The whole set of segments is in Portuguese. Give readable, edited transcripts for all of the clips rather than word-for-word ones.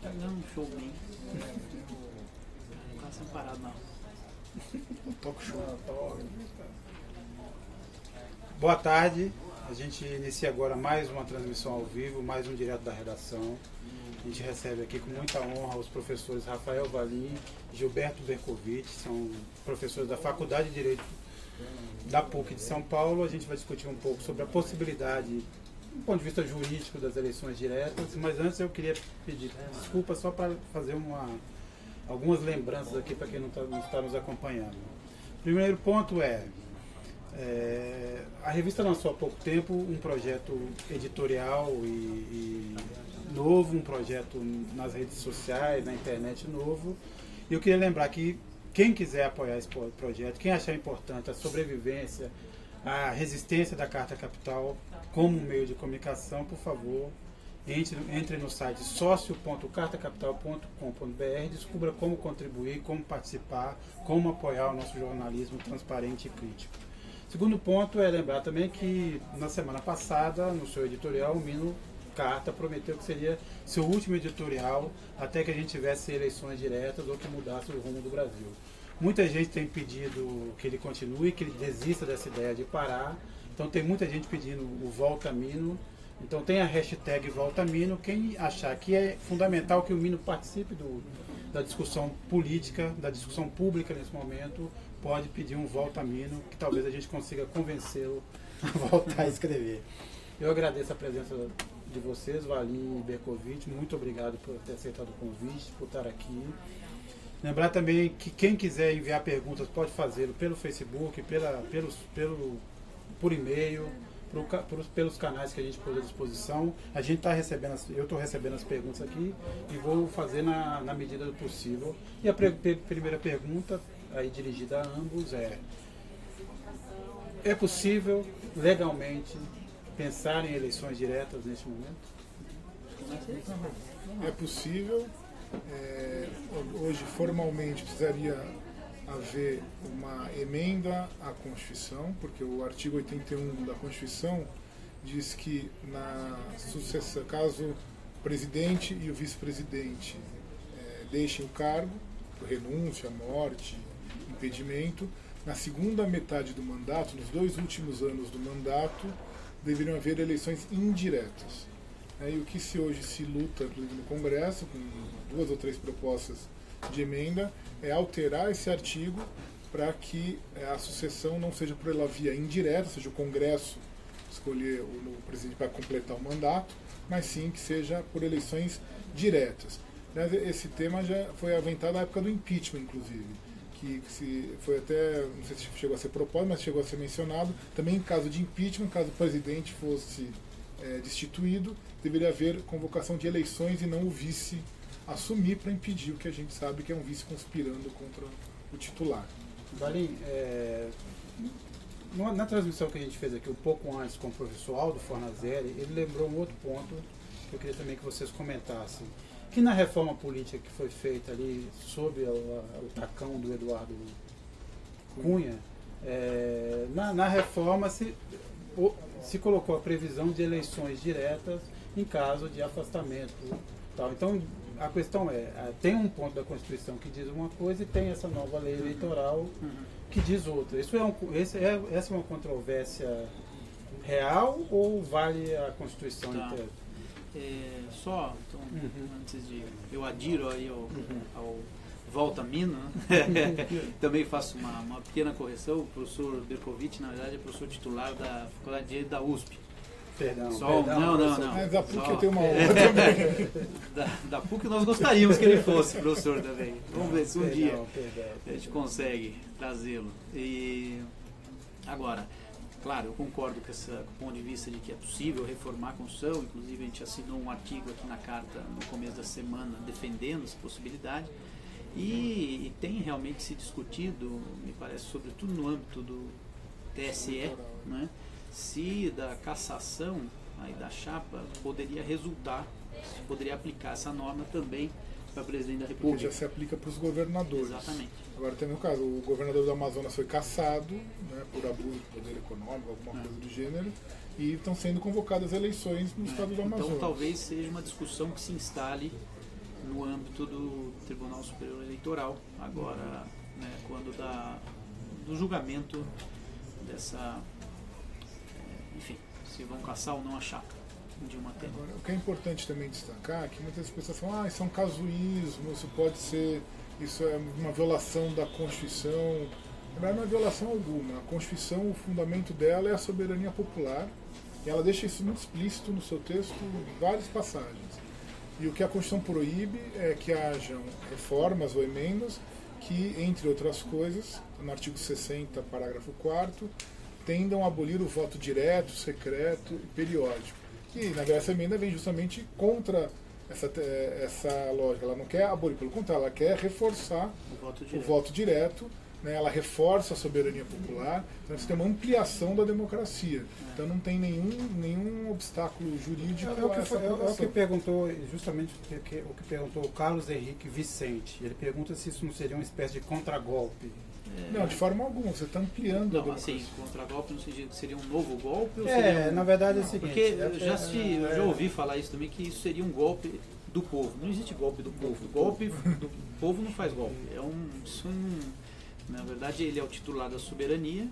tá dando um show bem. Não tá sem parado, não. Talk show. Boa tarde. A gente inicia agora mais uma transmissão ao vivo, mais um direto da redação. A gente recebe aqui com muita honra os professores Rafael Valim e Gilberto Bercovitch, são professores da Faculdade de Direito da PUC de São Paulo. A gente vai discutir um pouco sobre a possibilidade, do ponto de vista jurídico, das eleições diretas, mas antes eu queria pedir desculpa só para fazer algumas lembranças aqui para quem não está nos acompanhando. O primeiro ponto a revista lançou há pouco tempo um projeto editorial e novo, um projeto nas redes sociais, na internet novo. E eu queria lembrar que quem quiser apoiar esse projeto, quem achar importante a sobrevivência, a resistência da Carta Capital como meio de comunicação, por favor, entre no site socio.cartacapital.com.br, descubra como contribuir, como participar, como apoiar o nosso jornalismo transparente e crítico. Segundo ponto é lembrar também que na semana passada, no seu editorial, o Mino Carta prometeu que seria seu último editorial até que a gente tivesse eleições diretas ou que mudasse o rumo do Brasil. Muita gente tem pedido que ele continue, que ele desista dessa ideia de parar. Então tem muita gente pedindo o Volta Mino. Então tem a hashtag Volta Mino. Quem achar que é fundamental que o Mino participe da discussão política, da discussão pública nesse momento, pode pedir um Volta Mino, que talvez a gente consiga convencê-lo a voltar a escrever. Eu agradeço a presença de vocês, Valim e Bercovitch, muito obrigado por ter aceitado o convite, por estar aqui. Lembrar também que quem quiser enviar perguntas pode fazê-lo pelo Facebook, por e-mail, pelos canais que a gente pôs à disposição. A gente está recebendo, eu estou recebendo as perguntas aqui e vou fazer na medida do possível. E a primeira pergunta, aí dirigida a ambos, é possível legalmente pensar em eleições diretas neste momento? É possível. Hoje, formalmente, precisaria haver uma emenda à Constituição, porque o artigo 81 da Constituição diz que na sucessão, caso o presidente e o vice-presidente deixem o cargo, por renúncia, morte, impedimento, na segunda metade do mandato, nos 2 últimos anos do mandato, deveriam haver eleições indiretas. E o que hoje se luta, inclusive no Congresso, com 2 ou 3 propostas de emenda, é alterar esse artigo para que a sucessão não seja por ela via indireta, ou seja, o Congresso escolher o novo presidente para completar o mandato, mas sim que seja por eleições diretas. Esse tema já foi aventado na época do impeachment, inclusive, que foi até, não sei se chegou a ser proposto, mas chegou a ser mencionado, também em caso de impeachment, caso o presidente fosse destituído, deveria haver convocação de eleições e não o vice assumir para impedir o que a gente sabe que é um vice conspirando contra o titular. Valim, na transmissão que a gente fez aqui um pouco antes com o professor Aldo Fornazelli, ele lembrou um outro ponto que eu queria também que vocês comentassem, que na reforma política que foi feita ali sob o tacão do Eduardo Cunha, na reforma se colocou a previsão de eleições diretas em caso de afastamento. Tal. Então, a questão tem um ponto da Constituição que diz uma coisa e tem essa nova lei eleitoral que diz outra. Essa é uma controvérsia real ou vale a Constituição inteira? Antes de... Eu adiro aí ao Volta Mino, também faço uma pequena correção. O professor Bercovitch, na verdade, é professor titular da Faculdade de Direito da USP. Perdão. Não. Mas da PUC eu tenho uma outra também. Da PUC nós gostaríamos que ele fosse professor também. Vamos ver se um dia a gente consegue trazê-lo. E agora, claro, eu concordo com esse ponto de vista de que é possível reformar a Constituição. Inclusive a gente assinou um artigo aqui na carta no começo da semana defendendo essa possibilidade. E tem realmente se discutido, me parece, sobretudo no âmbito do TSE, né, se da cassação aí da chapa poderia resultar, se poderia aplicar essa norma também para o presidente da República. Porque já se aplica para os governadores. Exatamente. Agora tem o caso, o governador do Amazonas foi cassado, né, por abuso de poder econômico, alguma coisa do gênero, e estão sendo convocadas eleições no estado do Amazonas. Então talvez seja uma discussão que se instale no âmbito do Tribunal Superior Eleitoral, agora, né, quando do julgamento dessa, enfim, se vão caçar ou não a chapa de uma Temer. Agora, o que é importante também destacar é que muitas pessoas falam, isso é um casuísmo, isso é uma violação da Constituição. Na verdade, não é violação alguma. A Constituição, o fundamento dela é a soberania popular, e ela deixa isso muito explícito no seu texto em várias passagens. E o que a Constituição proíbe é que hajam reformas ou emendas que, entre outras coisas, no artigo 60, parágrafo 4º, tendam a abolir o voto direto, secreto e periódico. E, na verdade, essa emenda vem justamente contra essa lógica. Ela não quer abolir, pelo contrário, ela quer reforçar o voto direto, né? Ela reforça a soberania popular, então você tem uma ampliação da democracia. Então não tem nenhum obstáculo jurídico. É o que perguntou, justamente o que perguntou o Carlos Henrique Vicente. Ele pergunta se isso não seria uma espécie de contragolpe. Não, de forma alguma, você está ampliando a democracia. Assim, contragolpe no sentido que seria um novo golpe? Ou na verdade é o seguinte... Porque eu já ouvi falar isso também, que isso seria um golpe do povo. Não existe golpe do povo. Golpe do povo não faz golpe. Na verdade, ele é o titular da soberania,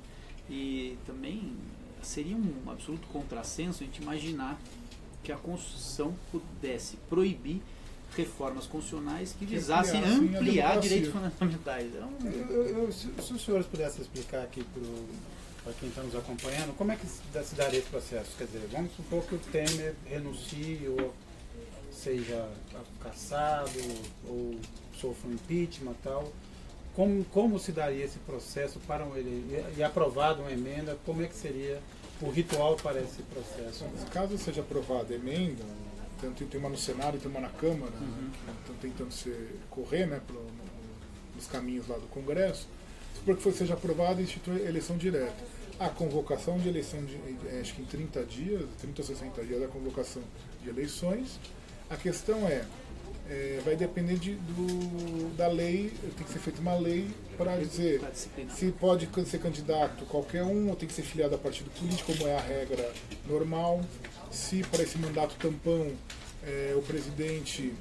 e também seria um absoluto contrassenso a gente imaginar que a Constituição pudesse proibir reformas constitucionais que visassem ampliar direitos fundamentais. Se os senhores pudessem explicar aqui para quem está nos acompanhando, como é que se daria esse processo? Quer dizer, vamos supor que o Temer renuncie ou seja cassado ou sofra um impeachment e tal. Como se daria esse processo para e aprovada uma emenda? Como é que seria o ritual para esse processo? Caso seja aprovada a emenda, tanto tem uma no Senado e tem uma na Câmara, que estão tentando correr, né, nos caminhos lá do Congresso, supor que seja aprovada e institui eleição direta. A convocação de eleição, acho que em 30 dias, 30 ou 60 dias, a convocação de eleições. A questão vai depender da lei, tem que ser feita uma lei para dizer se pode ser candidato qualquer um, ou tem que ser filiado a partido político, como é a regra normal, se para esse mandato tampão o presidente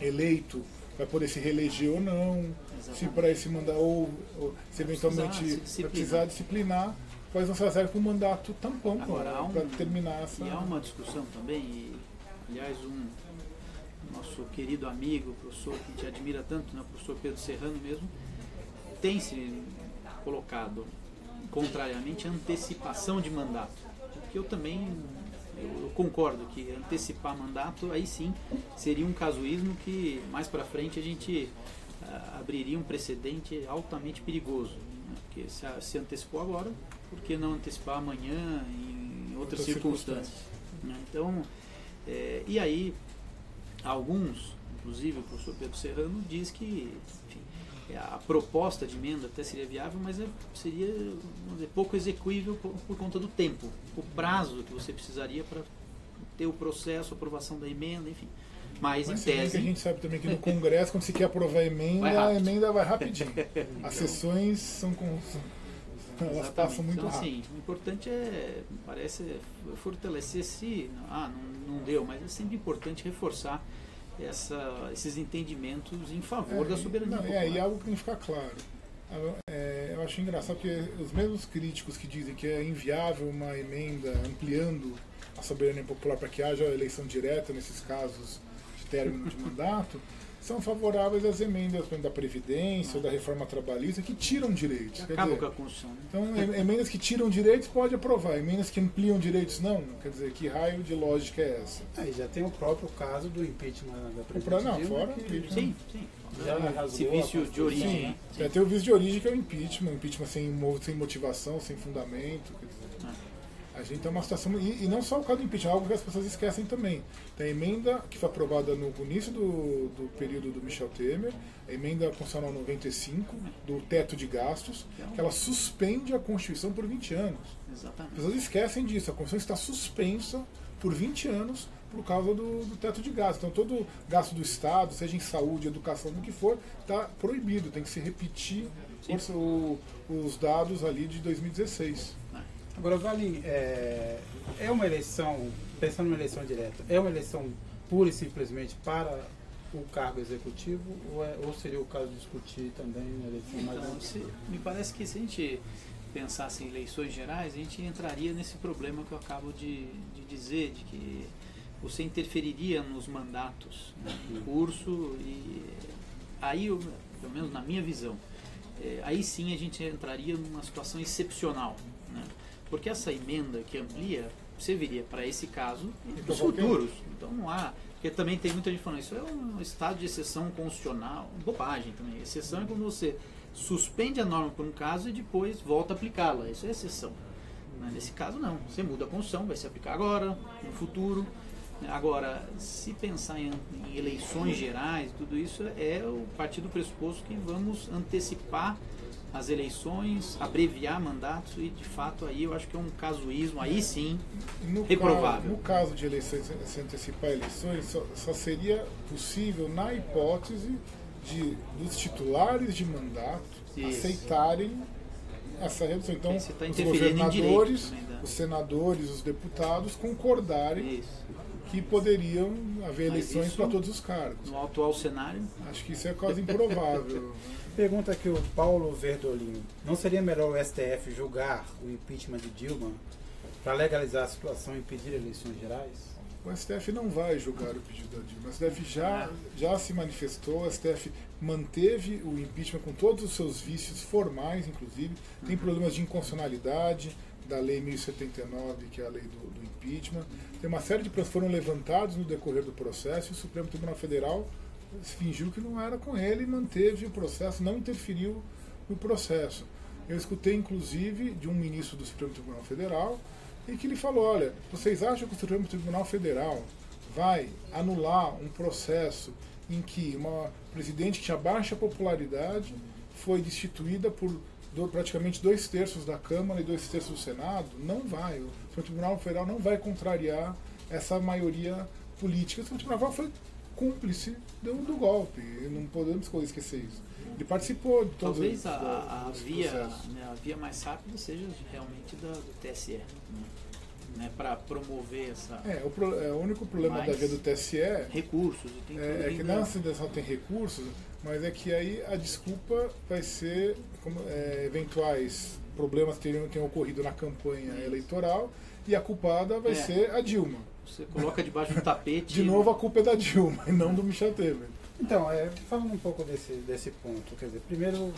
eleito vai poder se reeleger ou não, se para esse mandato, ou se eventualmente vai precisar disciplinar, quais vão ser as regras para o mandato tampão, para terminar essa... E há uma discussão também, e, aliás, nosso querido amigo, professor que a gente admira tanto, né, o professor Pedro Serrano mesmo, tem se colocado contrariamente a antecipação de mandato. Porque eu concordo que antecipar mandato, aí sim, seria um casuísmo que mais para frente a gente abriria um precedente altamente perigoso. Né? Porque se antecipou agora, por que não antecipar amanhã em outras circunstâncias? Né? Então, e aí, alguns, inclusive o professor Pedro Serrano, diz que, enfim, a proposta de emenda até seria viável, mas seria, vamos dizer, pouco execuível por conta do tempo, o prazo que você precisaria para ter o processo, a aprovação da emenda, enfim. Mas em tese... Que a gente sabe também que no Congresso, quando se quer aprovar a emenda vai rapidinho. As sessões são elas passam muito rápido. Assim, o importante parece fortalecer não deu, mas é sempre importante reforçar esses entendimentos em favor da soberania popular. E algo que tem que ficar claro. Eu acho engraçado porque os mesmos críticos que dizem que é inviável uma emenda ampliando a soberania popular para que haja eleição direta nesses casos de término de mandato, são favoráveis às emendas da Previdência ou da reforma trabalhista que tiram direitos. Acaba com a Constituição. Né? Então, emendas que tiram direitos pode aprovar, emendas que ampliam direitos não. Quer dizer, que raio de lógica é essa? Aí já tem o próprio caso do impeachment da Previdência. Não, fora sim. Esse vício de origem. Sim. Tem o vício de origem que é o impeachment sem motivação, sem fundamento. Quer dizer, a gente tem uma situação. E não só o caso do impeachment, algo que as pessoas esquecem também. Tem a emenda que foi aprovada no início do período do Michel Temer, a emenda constitucional 95, do teto de gastos, que ela suspende a Constituição por 20 anos. Exatamente. As pessoas esquecem disso. A Constituição está suspensa por 20 anos por causa do teto de gastos. Então, todo gasto do Estado, seja em saúde, educação, do que for, está proibido. Tem que se repetir os dados ali de 2016. Agora, Valim, é uma eleição, pensando numa eleição direta, é uma eleição pura e simplesmente para o cargo executivo ou seria o caso de discutir também na eleição mais Então, me parece que se a gente pensasse em eleições gerais, a gente entraria nesse problema que eu acabo de dizer, de que você interferiria nos mandatos, né, em curso, e aí, pelo menos na minha visão, aí sim a gente entraria numa situação excepcional, né, porque essa emenda que amplia serviria para esse caso e para os futuros. Então não há, porque também tem muita gente falando, isso é um estado de exceção constitucional, bobagem também. Exceção é quando você suspende a norma por um caso e depois volta a aplicá-la, isso é exceção. Mas nesse caso não, você muda a Constituição, vai se aplicar agora, no futuro. Agora, se pensar em eleições gerais, tudo isso é o partir do pressuposto que vamos antecipar as eleições, abreviar mandatos e, de fato, aí eu acho que é um casuísmo, aí sim, reprovável. No caso de eleições, se antecipar eleições, só seria possível na hipótese dos titulares de mandato aceitarem essa redução. Então, os governadores, os senadores, os deputados concordarem que poderiam haver eleições para todos os cargos. No atual cenário? Acho que isso é quase improvável. Pergunta aqui o Paulo Verdolin. Não seria melhor o STF julgar o impeachment de Dilma para legalizar a situação e impedir eleições gerais? O STF não vai julgar o pedido da Dilma. O STF já se manifestou, o STF manteve o impeachment com todos os seus vícios formais, inclusive. Tem problemas de inconstitucionalidade da Lei 1079, que é a lei do impeachment. Tem uma série de problemas que foram levantados no decorrer do processo e o Supremo Tribunal Federal fingiu que não era com ele e manteve o processo, não interferiu no processo. Eu escutei, inclusive, de um ministro do Supremo Tribunal Federal e que ele falou, olha, vocês acham que o Supremo Tribunal Federal vai anular um processo em que uma presidente que tinha baixa popularidade foi destituída por praticamente 2/3 da Câmara e 2/3 do Senado? Não vai. O Supremo Tribunal Federal não vai contrariar essa maioria política. O Supremo Tribunal Federal foi cúmplice do golpe. Não podemos esquecer isso. Ele participou de todos os processos. Talvez a via mais rápida seja realmente do TSE, né, para promover essa... O único problema da via do TSE recursos, tem é que não só tem recursos, mas é que aí a desculpa vai ser eventuais problemas que tenham ocorrido na campanha eleitoral e a culpada vai ser a Dilma. Você coloca debaixo do tapete... De novo, a culpa é da Dilma e não do Michel Temer. Então, falando um pouco desse ponto, quer dizer, primeiro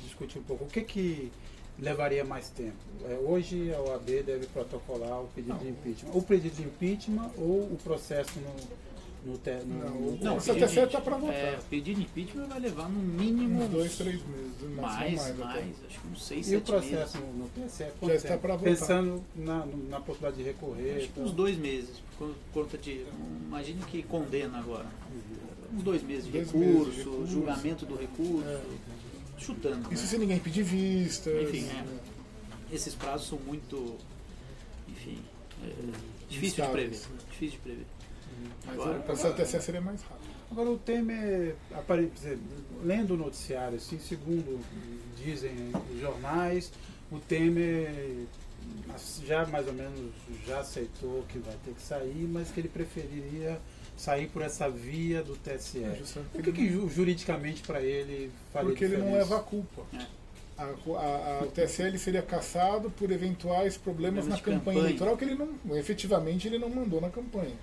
discutir um pouco o que levaria mais tempo. Hoje a OAB deve protocolar o pedido de impeachment. O pedido de impeachment ou o processo no o TSE está para votar. O pedido de impeachment vai levar no mínimo... uns 2, 3 meses. Mais, acho que uns 6, 7 meses. E o processo no TSE? Já está para votar. Pensando na possibilidade de recorrer? Acho que uns 2 meses, por conta de... Imagine que condena agora. Uns 2 meses de recurso, julgamento do recurso, chutando. Isso se ninguém pedir vista. Enfim, esses prazos são muito, difícil de prever. Agora, o processo do TSE seria mais rápido. Agora o Temer, lendo o noticiário, assim, segundo dizem os jornais, o Temer já mais ou menos já aceitou que vai ter que sair, mas que ele preferiria sair por essa via do TSE. O que juridicamente para ele faria Porque diferença? Ele não leva a culpa. O TSE ele seria cassado por eventuais problemas na campanha eleitoral que ele efetivamente ele não mandou na campanha.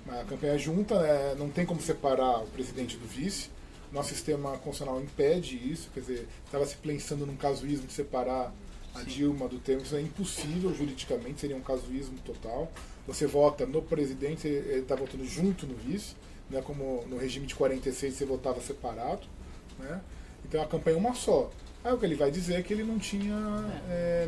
A campanha junta, não tem como separar o presidente do vice. Nosso sistema constitucional impede isso, quer dizer, estava se pensando num casuísmo de separar a Dilma do Temer, isso é impossível juridicamente, seria um casuísmo total. Você vota no presidente, ele está votando junto no vice, né, como no regime de 46 você votava separado, né? Então a campanha é uma só. Aí o que ele vai dizer é que ele não tinha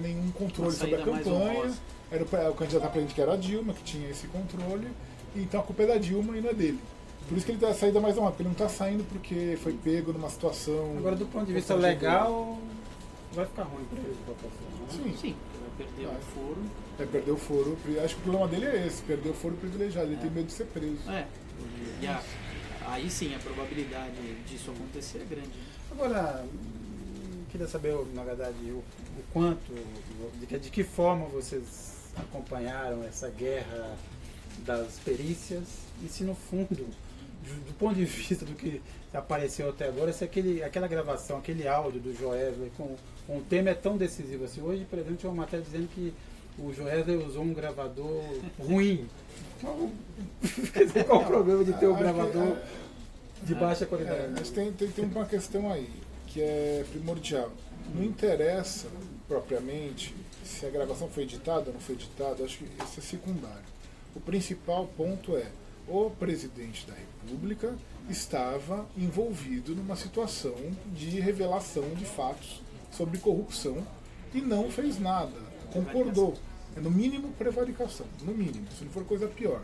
nenhum controle sobre a campanha, era o candidato a presidente que era a Dilma, que tinha esse controle, então a culpa é da Dilma e não é dele. Por isso que ele dá a saída mais rápida, porque ele não está saindo porque foi pego numa situação... Agora, do ponto de vista legal, vai ficar ruim para ele de qualquer forma, né? Sim, vai perder o foro. Vai perder o foro. Acho que o problema dele é esse, perder o foro privilegiado, ele tem medo de ser preso. E aí sim, a probabilidade disso acontecer é grande. Agora, queria saber, na verdade, o quanto, de que forma vocês acompanharam essa guerra das perícias e se no fundo do ponto de vista do que apareceu até agora, se aquela gravação, aquele áudio do Joesley com um tema é tão decisivo assim. Hoje, por exemplo, tinha uma matéria dizendo que o Joesley usou um gravador ruim. Qual o problema de ter um gravador de baixa qualidade? Mas tem uma questão aí, que é primordial. Não interessa propriamente se a gravação foi editada ou não foi editada, acho que isso é secundário. O principal ponto é: o presidente da República estava envolvido numa situação de revelação de fatos sobre corrupção e não fez nada, concordou. É no mínimo prevaricação, no mínimo, se não for coisa pior.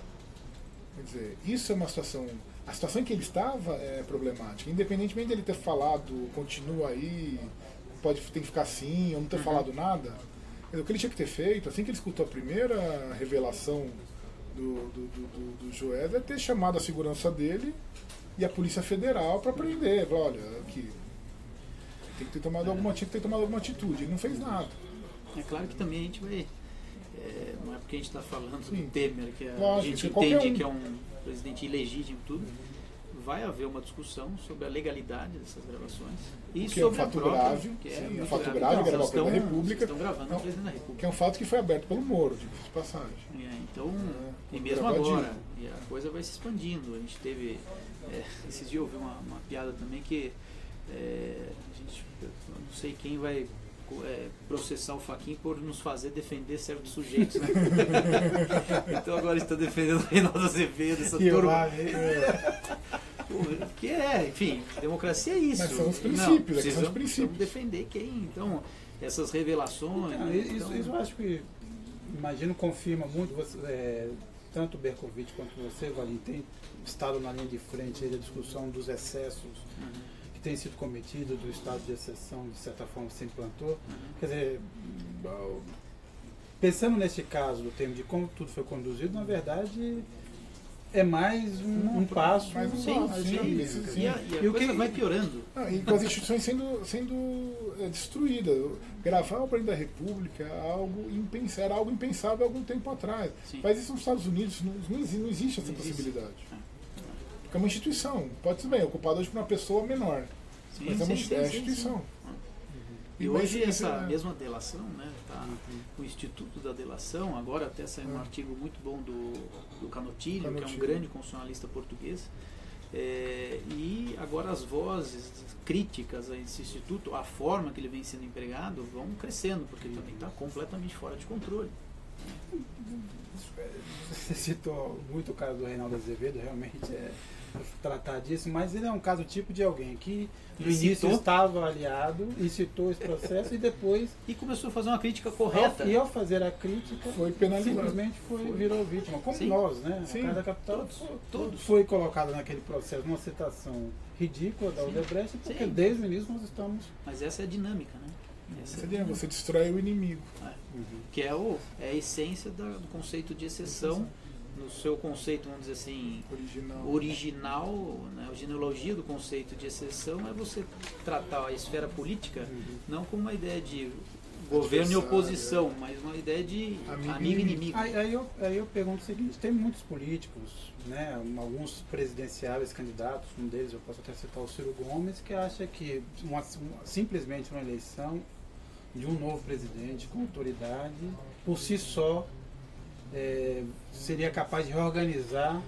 Quer dizer, isso é uma situação. A situação em que ele estava é problemática, independentemente dele ter falado, continua aí, tem que ficar assim, ou não ter falado nada. O que ele tinha que ter feito, assim que ele escutou a primeira revelação do Joesley, é ter chamado a segurança dele e a Polícia Federal para prender. Falar, olha, aqui tem que ter tomado alguma atitude. Ele não fez nada. É claro que também a gente vai. Não é porque a gente está falando Sim. do Temer que Lógico, a gente entende que é um presidente ilegítimo tudo. Vai haver uma discussão sobre a legalidade dessas gravações e que sobre é um fato a própria, grave, que sim, muito um fato grave, grave, gravar o presidente da estão República. gravando o presidente da Que República. é um fato que foi aberto pelo Moro, de passagem. Então, e quando mesmo gravadinho. agora, e a coisa vai se expandindo. A gente teve, esses dias eu ouvi uma piada também que a gente, eu não sei quem vai processar o Fachin por nos fazer defender certos sujeitos, né? Então agora está defendendo o Reinaldo Azevedo, essa turma. Porque enfim, democracia é isso. Mas são os princípios, não, são os princípios. defender quem? Então, essas revelações. Então, né? isso eu acho que, imagino, confirma muito, tanto o Bercovitch quanto você, Valim, tem estado na linha de frente aí da discussão dos excessos que têm sido cometidos, do estado de exceção, de certa forma, se implantou. Quer dizer, pensando nesse caso do tema de como tudo foi conduzido, na verdade é mais um passo. Mais um Sim, passo, sim. E a coisa vai piorando. E com as instituições sendo destruídas. Gravar o presidente da República era algo impensável há algum tempo atrás. Sim. Mas isso nos Estados Unidos não existe essa possibilidade. Porque é uma instituição. Pode ser bem ocupada hoje por uma pessoa menor. Sim, mas é uma instituição. E hoje essa mesma delação, né, o Instituto da Delação, agora até saiu um artigo muito bom do Canotilho, que é um grande constitucionalista português, e agora as vozes críticas a esse instituto, a forma que ele vem sendo empregado, vão crescendo, porque também está completamente fora de controle. Você citou muito o caso do Reinaldo Azevedo, realmente tratar disso, mas ele é um caso tipo de alguém que no início estava aliado, incitou esse processo e depois... E começou a fazer uma crítica correta. E ao fazer a crítica, foi penalizado. Simplesmente virou vítima, como nós, né? Sim. A Casa da Capital Todos. foi colocado naquele processo, uma citação ridícula da Odebrecht, porque desde o início nós estamos... Mas essa é a dinâmica, né? Você destrói o inimigo. Que é a essência do conceito de exceção, no seu conceito, vamos dizer assim, original, né? A genealogia do conceito de exceção é você tratar a esfera política não como uma ideia de governo e oposição, mas uma ideia de amigo e inimigo. Aí eu pergunto o seguinte: tem muitos políticos, né, alguns presidenciáveis candidatos, um deles eu posso até citar o Ciro Gomes, que acha que simplesmente uma eleição de um novo presidente com autoridade, por si só, seria capaz de reorganizar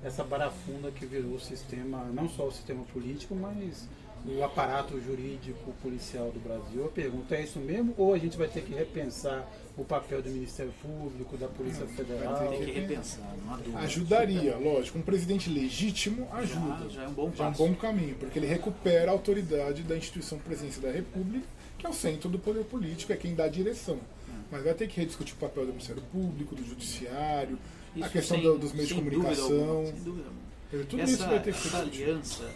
essa barafunda que virou o sistema, não só o sistema político, mas o aparato jurídico policial do Brasil. Eu pergunto, é isso mesmo? Ou a gente vai ter que repensar o papel do Ministério Público, da Polícia Federal? Vai ter que repensar, não há dúvida. Ajudaria, lógico. Um presidente legítimo ajuda. Já é um bom passo. Já é um bom caminho, porque ele recupera a autoridade da instituição Presidência da República, que é o centro do poder político, é quem dá a direção. Mas vai ter que rediscutir o papel do Ministério Público, do Judiciário, a questão dos meios de comunicação. Sem dúvida alguma. Tudo isso vai ter que ser essa aliança,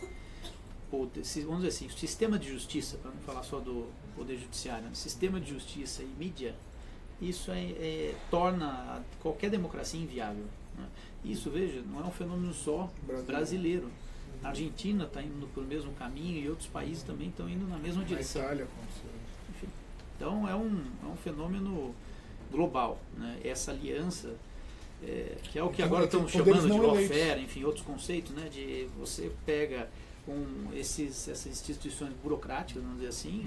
vamos dizer assim, o sistema de justiça, para não falar só do Poder Judiciário, né? Sistema de justiça e mídia, isso torna qualquer democracia inviável. Né? Isso, veja, não é um fenômeno só brasileiro. A Argentina está indo pelo mesmo caminho e outros países também estão indo na mesma direção. A Itália, então é um fenômeno global, né? Essa aliança que é o que Então, agora estão poderes chamando de não eleitos. lawfare, enfim, outros conceitos, né, de você pega essas instituições burocráticas, vamos dizer assim,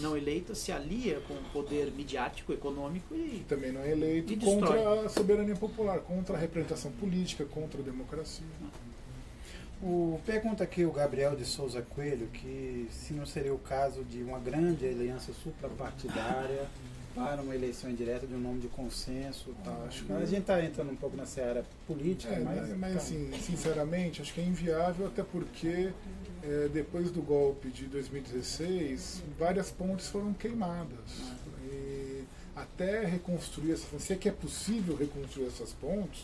não eleitas, se alia com o poder midiático, econômico e também não é eleito, e contra destrói. a soberania popular, contra a representação política, contra a democracia. Pergunta aqui o Gabriel de Souza Coelho, que se não seria o caso de uma grande aliança suprapartidária para uma eleição indireta de um nome de consenso e tal. Acho que A gente está entrando um pouco nessa área política, mas assim, sinceramente, acho que é inviável, até porque depois do golpe de 2016, várias pontes foram queimadas. E até reconstruir se é que é possível reconstruir essas pontes,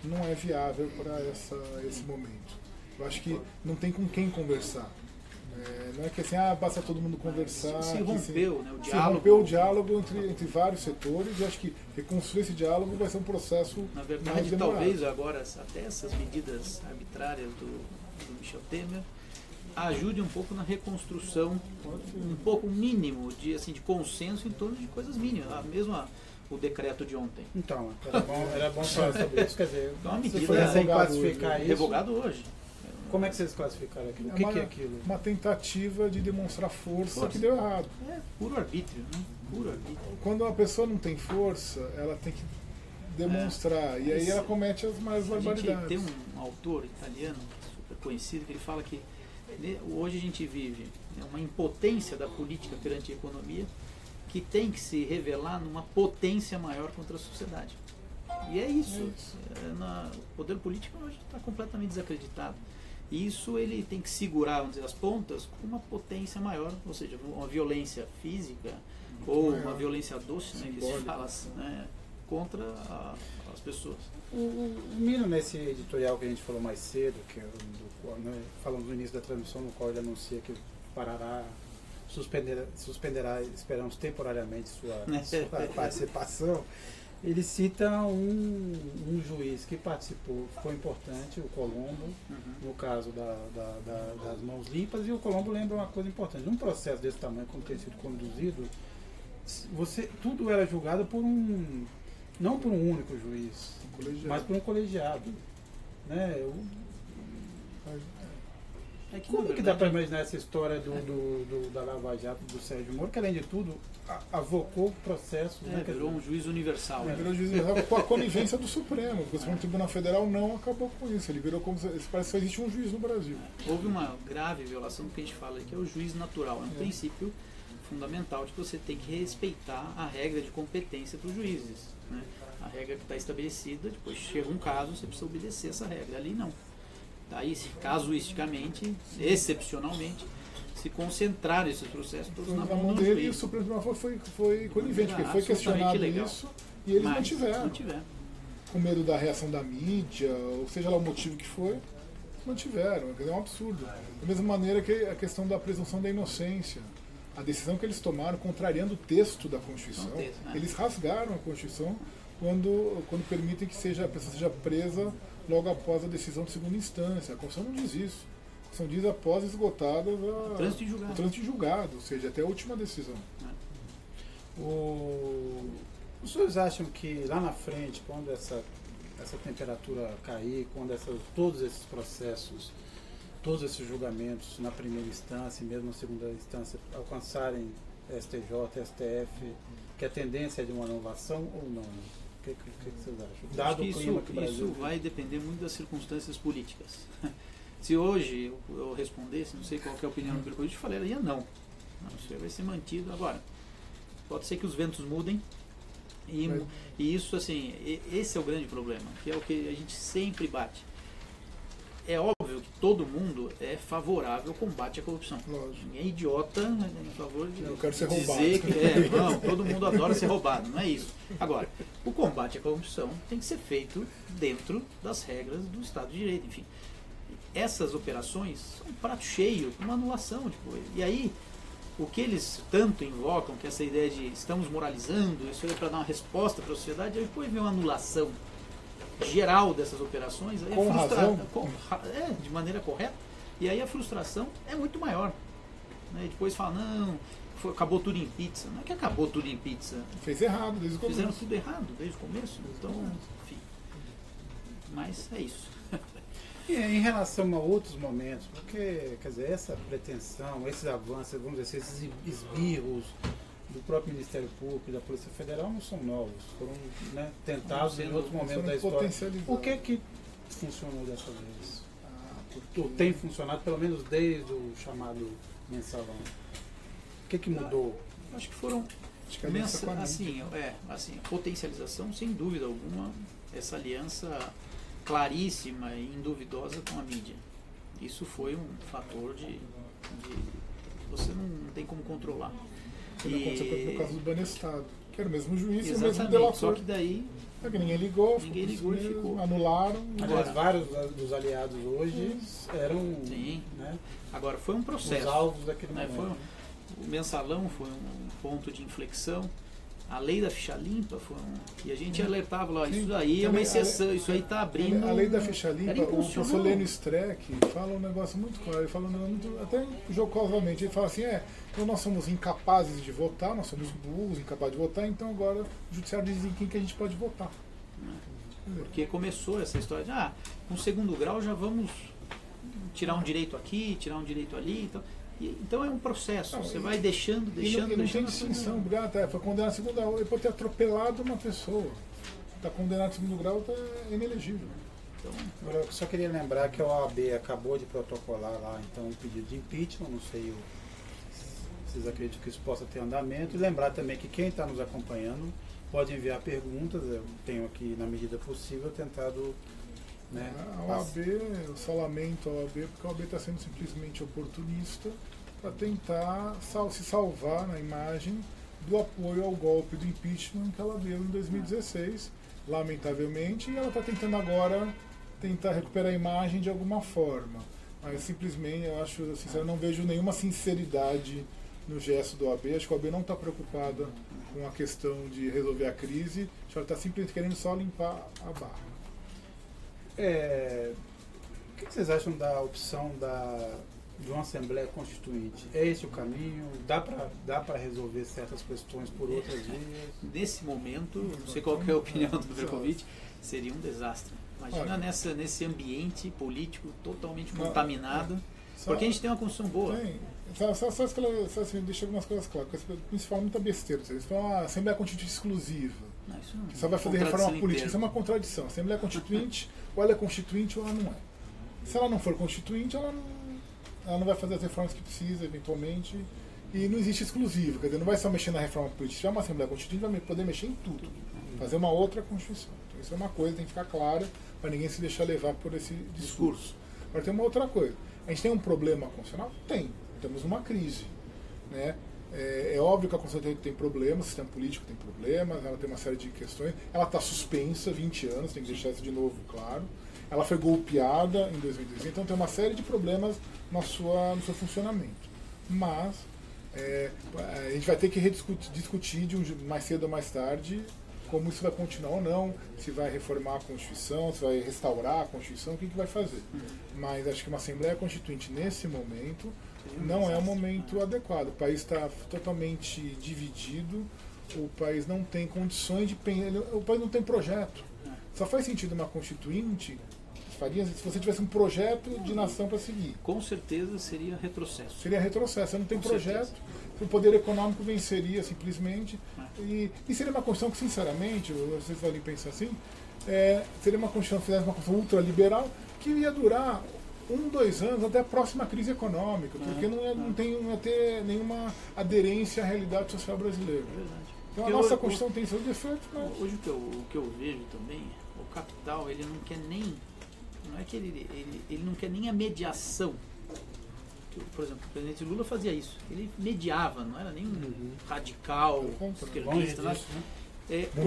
não é viável para esse momento. Eu acho que não tem com quem conversar. Não é que assim, basta todo mundo conversar. Se rompeu, né, o se diálogo. rompeu o diálogo entre vários setores, e acho que reconstruir esse diálogo vai ser um processo Na mais verdade, demorado. talvez agora até essas medidas arbitrárias do Michel Temer ajude um pouco na reconstrução, um pouco mínimo de consenso em torno de coisas mínimas, mesmo o decreto de ontem. Então, era bom falar sobre isso. Quer dizer, Então, a medida se for sem classificar isso, revogado hoje. como é que vocês classificaram aquilo? O que é aquilo? Uma tentativa de demonstrar força que deu errado. É puro arbítrio, né? Puro arbítrio. Quando uma pessoa não tem força, ela tem que demonstrar. E aí ela comete as mais A gente barbaridades. tem um autor italiano super conhecido que ele fala que hoje a gente vive uma impotência da política perante a economia que tem que se revelar numa potência maior contra a sociedade. E é isso. O poder político hoje está completamente desacreditado. E isso ele tem que segurar, vamos dizer, as pontas com uma potência maior, ou seja, uma violência física ou uma violência doce, né, que se fala assim, né, contra as pessoas. O Mino, nesse editorial que a gente falou mais cedo, que falamos no início da transmissão, no qual ele anuncia que suspenderá, esperamos temporariamente sua participação, ele cita um juiz que participou, foi importante, o Colombo, no caso das mãos limpas, e o Colombo lembra uma coisa importante: num processo desse tamanho, como tem sido conduzido, tudo era julgado não por um único juiz, mas por um colegiado. Né? Como que dá para imaginar essa história da Lava Jato, do Sérgio Moro, que além de tudo avocou o processo... Virou um juiz universal. Virou juiz universal com a conivência do Supremo, porque o Supremo Tribunal Federal não acabou com isso. Ele virou como se parece que só existe um juiz no Brasil. Houve uma grave violação do que a gente fala, que é o juiz natural. É um princípio fundamental de que você tem que respeitar a regra de competência dos juízes. Né? A regra que está estabelecida, depois chega um caso, você precisa obedecer essa regra. Ali não. Daí, casuisticamente, excepcionalmente, se concentrar nesses processos todos na mão do dele, e o juiz. Supremo Tribunal foi conivente, porque foi questionado isso e eles mantiveram. Com medo da reação da mídia, ou seja lá o motivo que foi, mantiveram. É um absurdo. Da mesma maneira que a questão da presunção da inocência. A decisão que eles tomaram, contrariando o texto da Constituição, eles rasgaram a Constituição quando permitem que a pessoa seja presa logo após a decisão de segunda instância. A Constituição não diz isso. A Constituição diz após esgotada o trânsito de julgado, ou seja, até a última decisão. Os senhores acham que lá na frente, quando essa temperatura cair, quando todos esses processos, todos esses julgamentos na primeira instância e mesmo na segunda instância alcançarem STJ, STF, que a tendência é de uma anulação ou não? O que vocês acham? Dado o clima que o Brasil... Isso vai depender muito das circunstâncias políticas. Se hoje eu respondesse, não sei qual que é a opinião do Pedro, eu te falaria não. Isso vai ser mantido. Agora, pode ser que os ventos mudem e isso, assim, esse é o grande problema, que é o que a gente sempre bate. É óbvio que todo mundo é favorável ao combate à corrupção. Lógico. Ninguém é idiota em favor de eu quero ser dizer roubado. que todo mundo adora ser roubado, não é isso. Agora, o combate à corrupção tem que ser feito dentro das regras do Estado de Direito, enfim. Essas operações são um prato cheio, uma anulação depois. E aí, o que eles tanto invocam, que é essa ideia de estamos moralizando, isso aí é para dar uma resposta para a sociedade, aí depois vem uma anulação geral dessas operações, aí com razão, de maneira correta, e aí a frustração é muito maior. Né? E depois fala, não, acabou tudo em pizza. Não é que acabou tudo em pizza. Fez errado desde o começo. Fizeram tudo errado desde o começo. Então, enfim. Mas é isso. E em relação a outros momentos, porque, quer dizer, essa pretensão, esses avanços, vamos dizer, esses esbirros do próprio Ministério Público e da Polícia Federal não são novos, foram, né, tentados em outros momentos da história. O que funcionou dessa vez? Ou tem funcionado, pelo menos desde o chamado mensalão? O que mudou? Acho que foram assim, potencialização, sem dúvida alguma, essa aliança claríssima e induvidosa com a mídia. Isso foi um fator de você não tem como controlar. Aconteceu no caso do Banestado, que era o mesmo juiz e o mesmo exatamente, delator. só que daí ninguém ligou e ficou. Anularam. Aliás, vários dos aliados hoje eram, sim. Né, Agora foi um processo. os alvos daquele Né? momento. O mensalão foi um ponto de inflexão. A lei da ficha limpa foi e a gente alertava lá, isso aí é uma exceção, isso aí está abrindo. A lei da ficha limpa, o impulsionou. professor Lênio Streck fala um negócio muito claro, ele fala um negócio muito, até jocosamente, ele fala assim, então nós somos incapazes de votar, nós somos burros, incapazes de votar, então agora o judiciário diz em quem que a gente pode votar. Porque começou essa história de, com segundo grau já vamos tirar um direito aqui, tirar um direito ali, então é um processo, você vai deixando. E não tem distinção, foi condenado a segundo grau, ele pode ter atropelado uma pessoa. Está condenado a segundo grau, está inelegível. Então, eu só queria lembrar que a OAB acabou de protocolar lá então um pedido de impeachment, não sei se vocês acreditam que isso possa ter andamento, e lembrar também que quem está nos acompanhando pode enviar perguntas, eu tenho aqui na medida possível tentado. Né? A OAB, eu só lamento a OAB porque a OAB está sendo simplesmente oportunista para tentar se salvar na imagem do apoio ao golpe do impeachment que ela deu em 2016, lamentavelmente, e ela está tentando agora tentar recuperar a imagem de alguma forma. Mas simplesmente, eu acho, eu não vejo nenhuma sinceridade no gesto da OAB. Acho que a OAB não está preocupada com a questão de resolver a crise, acho que ela está simplesmente querendo só limpar a barra. O que vocês acham da opção de uma Assembleia Constituinte? É esse o caminho? Dá para resolver certas questões por outras vias? Nesse momento, não sei qual é a opinião do Dracovic, seria um desastre. Imagina nesse ambiente político totalmente contaminado, porque a gente tem uma Constituição boa. Deixa algumas coisas claras, porque eles falam muita besteira. Eles falam Assembleia Constituinte exclusiva. Não, isso que só vai fazer reforma política. Inteira. Isso é uma contradição. A Assembleia Constituinte, ou ela é constituinte ou ela não é. Se ela não for constituinte, ela não vai fazer as reformas que precisa, eventualmente. E não existe exclusivo. Quer dizer, não vai só mexer na reforma política. Se tiver uma Assembleia Constituinte, vai poder mexer em tudo. Fazer uma outra Constituição. Então, isso é uma coisa que tem que ficar clara para ninguém se deixar levar por esse discurso. Agora tem uma outra coisa. A gente tem um problema constitucional? Tem. Temos uma crise. Né? É óbvio que a Constituição tem problemas, o sistema político tem problemas, ela tem uma série de questões. Ela está suspensa 20 anos, tem que deixar isso de novo claro. Ela foi golpeada em 2010, então tem uma série de problemas no seu funcionamento. Mas a gente vai ter que discutir mais cedo ou mais tarde como isso vai continuar ou não, se vai reformar a Constituição, se vai restaurar a Constituição, o que vai fazer. Mas acho que uma Assembleia Constituinte nesse momento não é um momento adequado. O país está totalmente dividido, o país não tem condições de... O país não tem projeto. Só faz sentido uma Constituinte se você tivesse um projeto de nação para seguir. Com certeza seria retrocesso. Seria retrocesso. Você não tem projeto, o poder econômico venceria simplesmente. E seria uma Constituição que, sinceramente, vocês podem pensar assim, seria uma Constituição que fizesse uma Constituição ultraliberal que ia durar 2 anos até a próxima crise econômica, porque não ia ter nenhuma aderência à realidade social brasileira. Então a nossa Constituição tem seus defeitos. Mas... Hoje o que eu vejo também, o capital, ele não quer nem... Não é que ele não quer nem a mediação. Por exemplo, o presidente Lula fazia isso. Ele mediava, não era nem um radical, esquerdista.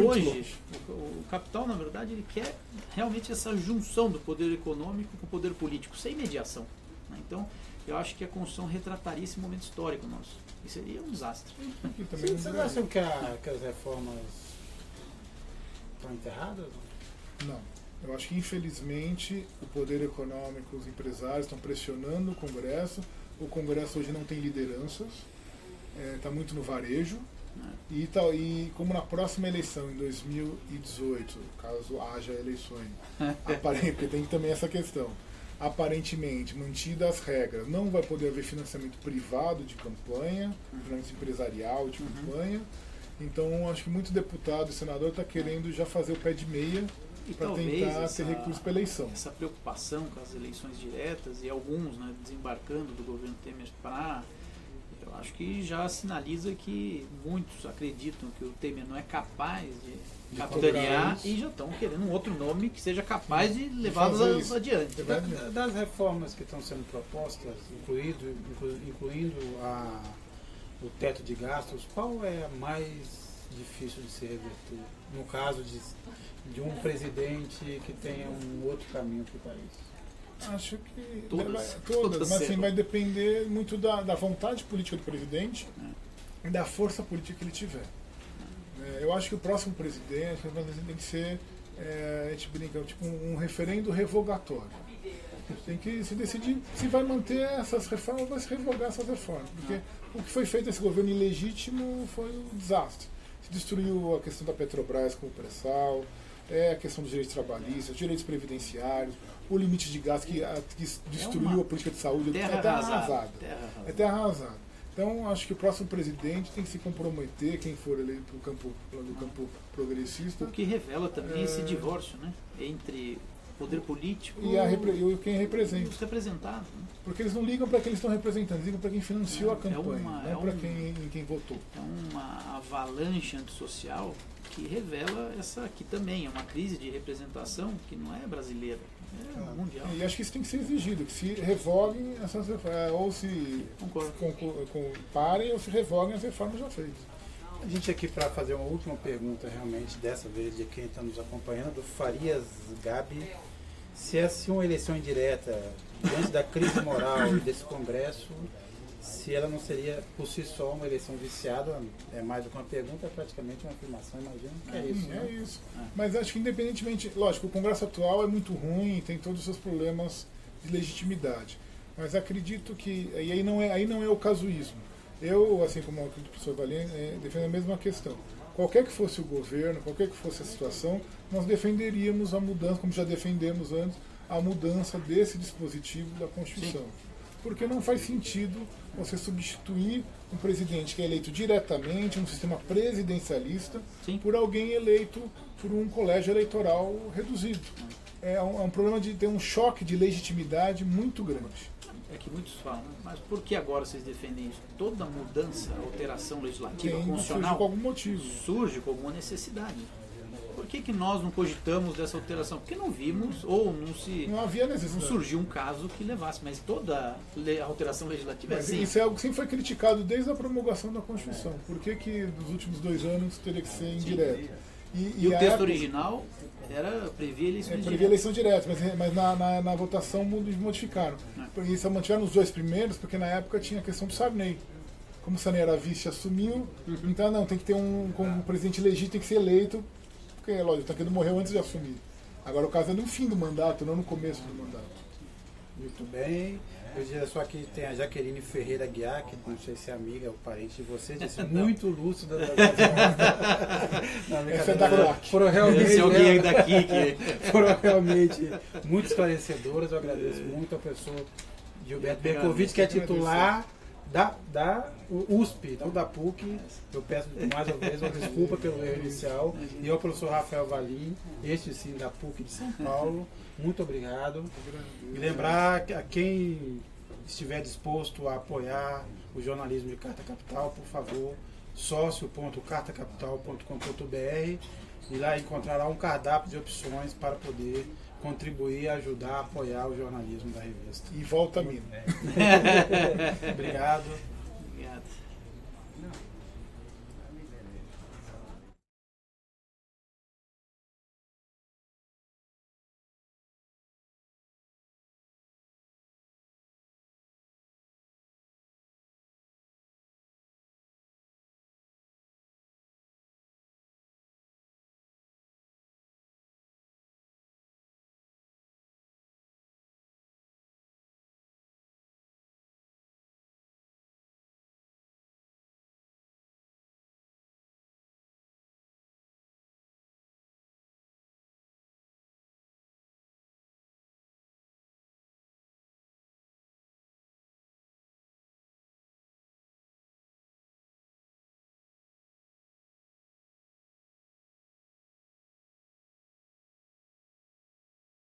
Hoje, o capital, na verdade, ele quer realmente essa junção do poder econômico com o poder político, sem mediação. Né? Então, eu acho que a Constituição retrataria esse momento histórico nosso. E seria um desastre. Vocês acham que as reformas estão enterradas? Não. Eu acho que, infelizmente, o poder econômico, os empresários estão pressionando o Congresso. O Congresso hoje não tem lideranças, está muito no varejo. E como na próxima eleição, em 2018, caso haja eleições, porque tem também essa questão, aparentemente, mantidas as regras, não vai poder haver financiamento privado de campanha, financiamento empresarial de campanha. Então, acho que muito deputado e senador está querendo já fazer o pé de meia para tentar ter recurso para a eleição. Essa preocupação com as eleições diretas e alguns, né, desembarcando do governo Temer para... Eu acho que já sinaliza que muitos acreditam que o Temer não é capaz de capitanear e já estão querendo um outro nome que seja capaz de levá-los adiante. Das reformas que estão sendo propostas, incluindo o teto de gastos, qual é a mais difícil de se reverter? No caso de um presidente que tenha um outro caminho para o país? Acho que todas, mas assim, vai depender muito da vontade política do presidente e da força política que ele tiver. Eu acho que o próximo presidente tem que ser, a gente brinca, tipo um referendo revogatório. Tem que se decidir se vai manter essas reformas ou vai se revogar essas reformas. Porque o que foi feito nesse governo ilegítimo foi um desastre. Se destruiu a questão da Petrobras com o pré-sal, a questão dos direitos trabalhistas, direitos previdenciários, o limite de gasto que destruiu a política de saúde. É terra arrasada. É terra arrasada. Então, acho que o próximo presidente tem que se comprometer, quem for eleito do campo progressista. O que revela também esse divórcio, né, entre o poder político e quem representa. Os representados. Né? Porque eles não ligam para quem eles estão representando, eles ligam para quem financiou a campanha, não para quem votou. É uma avalanche antissocial que revela essa aqui também, é uma crise de representação que não é brasileira, é mundial. E acho que isso tem que ser exigido, que se revoguem essas reformas, ou se parem ou se revoguem as reformas já feitas. A gente aqui para fazer uma última pergunta realmente, dessa vez de quem está nos acompanhando, do Farias Gabi, se é uma eleição indireta, diante da crise moral desse Congresso, se ela não seria por si só uma eleição viciada, é mais do que uma pergunta, é praticamente uma afirmação, imagino que é isso. É isso. Mas acho que independentemente, lógico, o Congresso atual é muito ruim, tem todos os seus problemas de legitimidade. Mas acredito que, e aí não é o casuísmo. Eu, assim como o professor Valim, defendo a mesma questão. Qualquer que fosse o governo, qualquer que fosse a situação, nós defenderíamos a mudança, como já defendemos antes, a mudança desse dispositivo da Constituição. Sim. Porque não faz sentido você substituir um presidente que é eleito diretamente, um sistema presidencialista, por alguém eleito por um colégio eleitoral reduzido. É um problema de ter um choque de legitimidade muito grande. É que muitos falam, mas por que agora vocês defendem isso? Toda mudança, alteração legislativa, constitucional, surge com algum motivo. Surge com alguma necessidade. Por que nós não cogitamos dessa alteração? Porque não vimos, ou não havia necessidade. Não surgiu um caso que levasse, mas toda alteração legislativa é assim. Isso é algo que sempre foi criticado desde a promulgação da Constituição. Por que nos últimos 2 anos teria que ser indireto? E o texto original previa eleição direta. Mas na votação modificaram. E só mantiveram os 2 primeiros, porque na época tinha a questão do Sarney. Como o Sarney era vice, assumiu, então não, tem que ter como presidente legítimo, tem que ser eleito, porque, lógico, o Tancredo morreu antes de assumir. Agora o caso é no fim do mandato, não no começo do mandato. Muito bem. Eu diria só que tem a Jaqueline Ferreira Guiar, que não sei se é amiga ou parente de vocês, disse muito lúcida das Essa é da Glock. Foram realmente, esse é alguém daqui foram realmente muito esclarecedoras. Eu agradeço muito a pessoa Gilberto Bercovitch, que é titular da USP, não da PUC. Eu peço mais uma vez uma desculpa pelo erro inicial. E ao professor Rafael Valim, este sim da PUC de São Paulo. Muito obrigado. E lembrar a quem estiver disposto a apoiar o jornalismo de Carta Capital, por favor, sócio.cartacapital.com.br, e lá encontrará um cardápio de opções para poder contribuir, ajudar a apoiar o jornalismo da revista. E volta a mim. Obrigado. Obrigado.